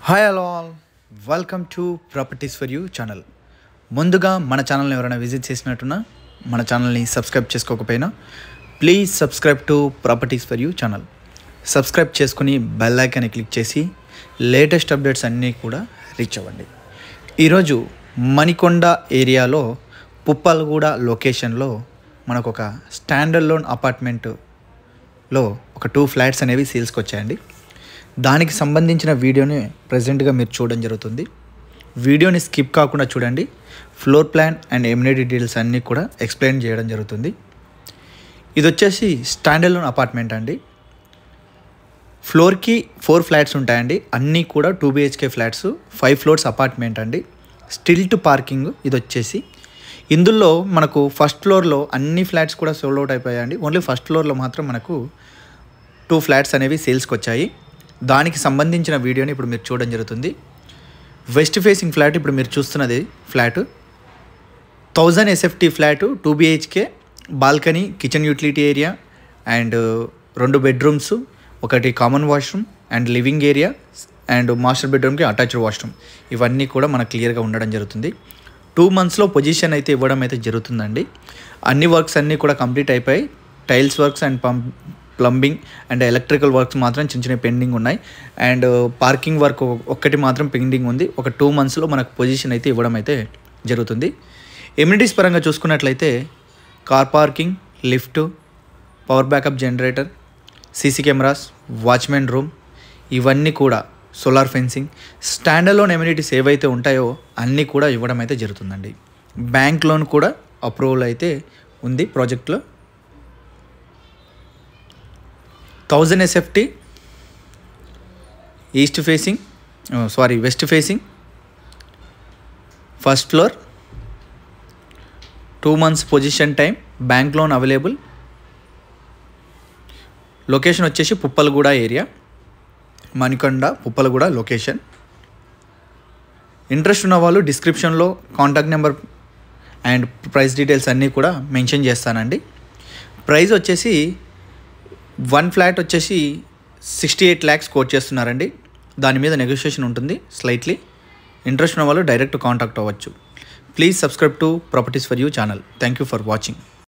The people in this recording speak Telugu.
Hi all welcome to properties for you channel. ముందుగా మన ఛానల్ని ఎవరైనా విజిట్ చేసినట్టున్నా మన ఛానల్ని సబ్స్క్రైబ్ చేసుకోకపోయినా please subscribe to properties for you channel. Subscribe చేసుకుని బెల్ ఐకాన్ని క్లిక్ చేసి లేటెస్ట్ అప్డేట్స్ అన్నీ కూడా రీచ్ అవ్వండి. ఈరోజు మణికొండ ఏరియాలో పుప్పలగూడ లొకేషన్లో మనకు ఒక స్టాండర్డ్ లోన్ అపార్ట్మెంట్లో ఒక 2 ఫ్లాట్స్ అనేవి సేల్స్కి వచ్చాయండి. దానికి సంబంధించిన వీడియోని ప్రజెంట్గా మీరు చూడడం జరుగుతుంది. వీడియోని స్కిప్ కాకుండా చూడండి. ఫ్లోర్ ప్లాన్ అండ్ ఎమ్యూనిటీ డీటెయిల్స్ అన్నీ కూడా ఎక్స్ప్లెయిన్ చేయడం జరుగుతుంది. ఇది వచ్చేసి స్టాండర్డ్ లోన్ అపార్ట్మెంట్ అండి. ఫ్లోర్కి 4 ఫ్లాట్స్ ఉంటాయండి. అన్నీ కూడా 2 BHK ఫ్లాట్స్, 5 ఫ్లోర్స్ అపార్ట్మెంట్ అండి. స్టిల్ట్ పార్కింగ్ ఇది వచ్చేసి. ఇందులో మనకు ఫస్ట్ ఫ్లోర్లో అన్ని ఫ్లాట్స్ కూడా సోల్డ్ అవుట్ అయిపోయాయండి. ఓన్లీ ఫస్ట్ ఫ్లోర్లో మాత్రం మనకు 2 ఫ్లాట్స్ అనేవి సేల్స్కి వచ్చాయి. దానికి సంబంధించిన వీడియోని ఇప్పుడు మీరు చూడడం జరుగుతుంది. వెస్ట్ ఫేసింగ్ ఫ్లాట్ ఇప్పుడు మీరు చూస్తున్నది flat 1000 SFT flat, 2 BHK, balcony, kitchen utility area and 2 bedrooms, ఒకటి common washroom and living area and master బెడ్రూమ్కి అటాచ్డ్ వాష్రూమ్. ఇవన్నీ కూడా మనకు క్లియర్గా ఉండడం జరుగుతుంది. 2 monthsలో పొజిషన్ అయితే ఇవ్వడం అయితే జరుగుతుందండి. అన్ని వర్క్స్ అన్నీ కూడా కంప్లీట్ అయిపోయి tiles works and plumbing and electrical works మాత్రం చిన్న చిన్న పెండింగ్ ఉన్నాయి. అండ్ పార్కింగ్ వర్క్ ఒక్కటి మాత్రం పెండింగ్ ఉంది. ఒక 2 monthsలో మనకు పొజిషన్ అయితే ఇవ్వడం అయితే జరుగుతుంది. ఎమ్యూనిటీస్ పరంగా చూసుకున్నట్లయితే car parking, lift, power backup generator, CC cameras, watchman room, ఇవన్నీ కూడా solar fencing, standard lawn amenities ఏవైతే ఉంటాయో అన్నీ కూడా ఇవ్వడం అయితే జరుగుతుందండి. బ్యాంక్ లోన్ కూడా అప్రూవల్ అయితే ఉంది ప్రాజెక్ట్లో. 1000 SFT west facing first floor, 2 months possession time, bank loan available. Location వచ్చేసి Puppalaguda area, Manikonda Puppalaguda location. Interest ఉన్న వాళ్ళు డిస్క్రిప్షన్లో contact number and price details అన్నీ కూడా మెన్షన్ చేస్తానండి. ప్రైస్ వచ్చేసి 1 ఫ్లాట్ వచ్చేసి 68 lakhs కోట్ చేస్తున్నారండి. దాని మీద నెగోషియేషన్ ఉంటుంది స్లైట్లీ. ఇంట్రెస్ట్ ఉన్న వాళ్ళు డైరెక్ట్ కాంటాక్ట్ అవ్వచ్చు. Please subscribe to properties for you channel. Thank you for watching.